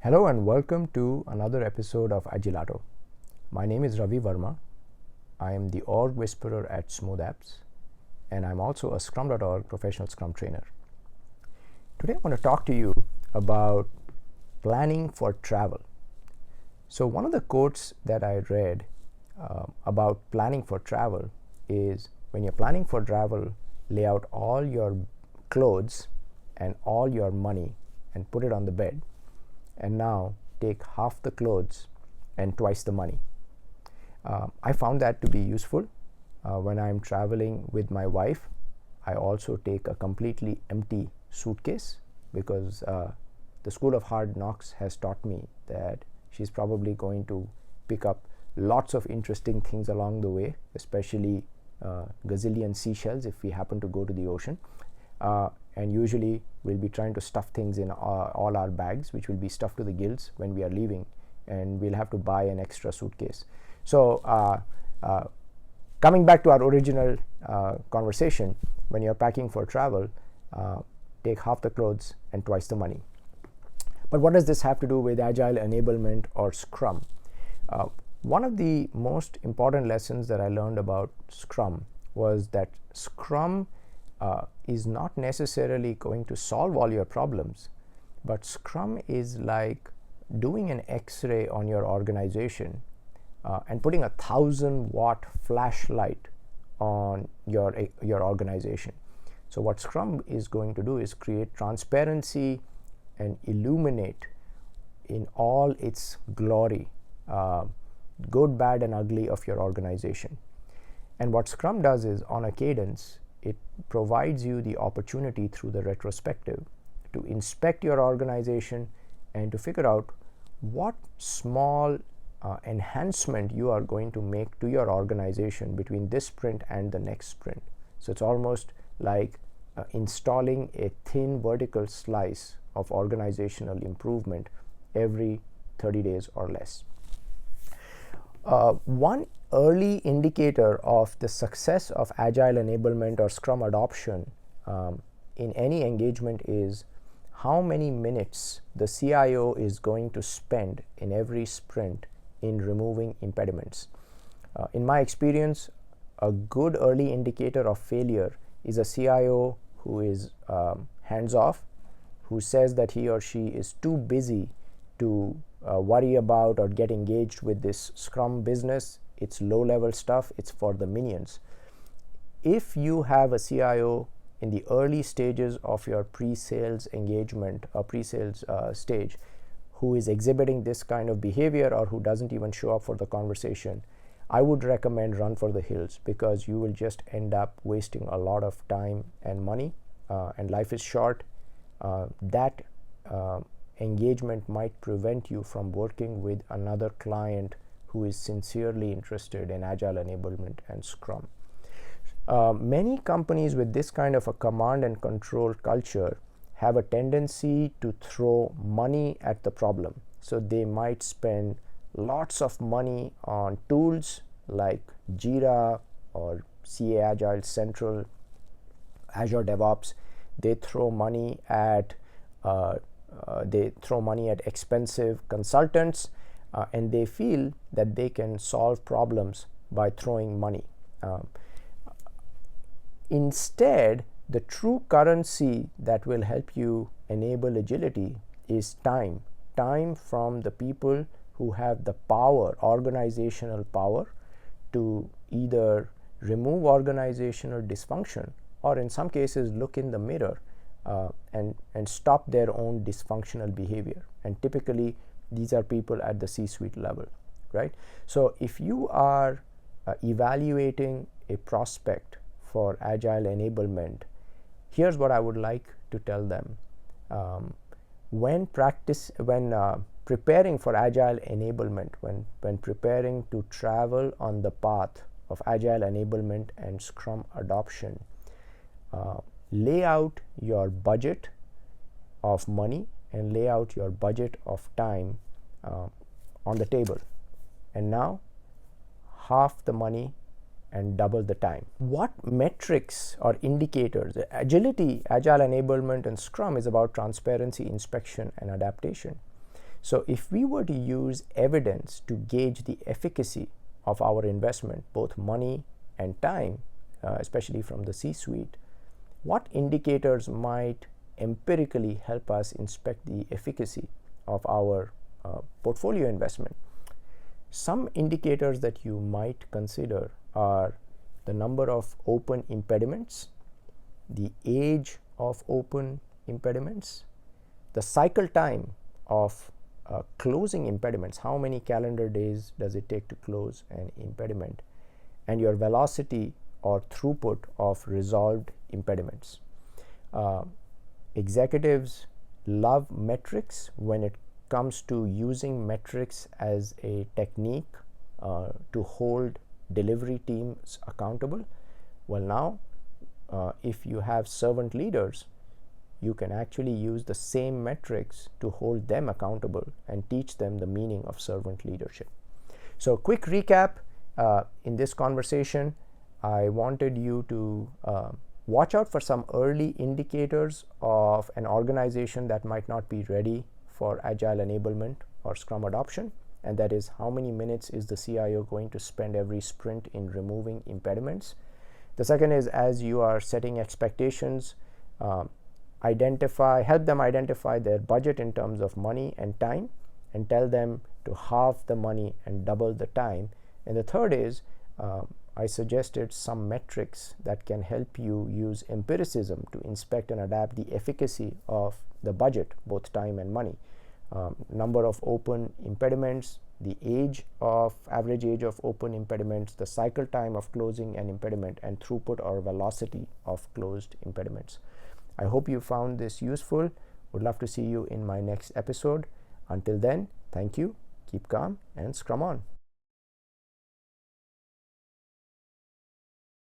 Hello and welcome to another episode of Agilato. My name is Ravi Verma. I am the org whisperer at SmoothApps, and I'm also a Scrum.org professional Scrum trainer. Today I want to talk to you about planning for travel. So one of the quotes that I read about planning for travel is, when you're planning for travel, lay out all your clothes and all your money and put it on the bed. And now take half the clothes and twice the money. I found that to be useful when I'm traveling with my wife. I also take a completely empty suitcase because the School of Hard Knocks has taught me that she's probably going to pick up lots of interesting things along the way, especially gazillion seashells if we happen to go to the ocean. And usually we'll be trying to stuff things in all our bags, which will be stuffed to the gills when we are leaving, and we'll have to buy an extra suitcase. So coming back to our original conversation, when you're packing for travel, take half the clothes and twice the money. But what does this have to do with agile enablement or Scrum? One of the most important lessons that I learned about Scrum was that Scrum is not necessarily going to solve all your problems, but Scrum is like doing an X-ray on your organization and putting a 1,000-watt flashlight on your organization. So what Scrum is going to do is create transparency and illuminate in all its glory, good, bad, and ugly of your organization. And what Scrum does is, on a cadence, it provides you the opportunity through the retrospective to inspect your organization and to figure out what small enhancement you are going to make to your organization between this sprint and the next sprint. So it's almost like installing a thin vertical slice of organizational improvement every 30 days or less. One early indicator of the success of agile enablement or Scrum adoption in any engagement is how many minutes the CIO is going to spend in every sprint in removing impediments. In my experience, a good early indicator of failure is a CIO who is hands-off, who says that he or she is too busy to worry about or get engaged with this Scrum business. It's low-level stuff. It's for the minions. If you have a CIO in the early stages of your pre-sales engagement or pre-sales stage who is exhibiting this kind of behavior, or who doesn't even show up for the conversation, I would recommend run for the hills, because you will just end up wasting a lot of time and money, and life is short. That engagement might prevent you from working with another client who is sincerely interested in agile enablement and Scrum. Many companies with this kind of a command and control culture have a tendency to throw money at the problem. So they might spend lots of money on tools like Jira or CA Agile Central, Azure DevOps. They throw money at expensive consultants, and they feel that they can solve problems by throwing money. Instead, the true currency that will help you enable agility is time. Time from the people who have the power, organizational power, to either remove organizational dysfunction, or in some cases look in the mirror and stop their own dysfunctional behavior. And typically these are people at the C-suite level, right? So if you are evaluating a prospect for agile enablement, here's what I would like to tell them. When preparing for agile enablement, when preparing to travel on the path of agile enablement and Scrum adoption, lay out your budget of money and lay out your budget of time on the table. And now half the money and double the time. What metrics or indicators? Agility, agile enablement, and Scrum is about transparency, inspection, and adaptation. So if we were to use evidence to gauge the efficacy of our investment, both money and time, especially from the C-suite, what indicators might empirically help us inspect the efficacy of our portfolio investment? Some indicators that you might consider are the number of open impediments, the age of open impediments, the cycle time of closing impediments, how many calendar days does it take to close an impediment, and your velocity or throughput of resolved impediments. Executives love metrics when it comes to using metrics as a technique to hold delivery teams accountable. Well, now if you have servant leaders, you can actually use the same metrics to hold them accountable and teach them the meaning of servant leadership. So, quick recap in this conversation, I wanted you to watch out for some early indicators of an organization that might not be ready for agile enablement or Scrum adoption, and that is, how many minutes is the CIO going to spend every sprint in removing impediments. The second is, as you are setting expectations, help them identify their budget in terms of money and time, and tell them to halve the money and double the time. And the third is, I suggested some metrics that can help you use empiricism to inspect and adapt the efficacy of the budget, both time and money. Number of open impediments, the average age of open impediments, the cycle time of closing an impediment, and throughput or velocity of closed impediments. I hope you found this useful. Would love to see you in my next episode. Until then, thank you, keep calm, and Scrum on.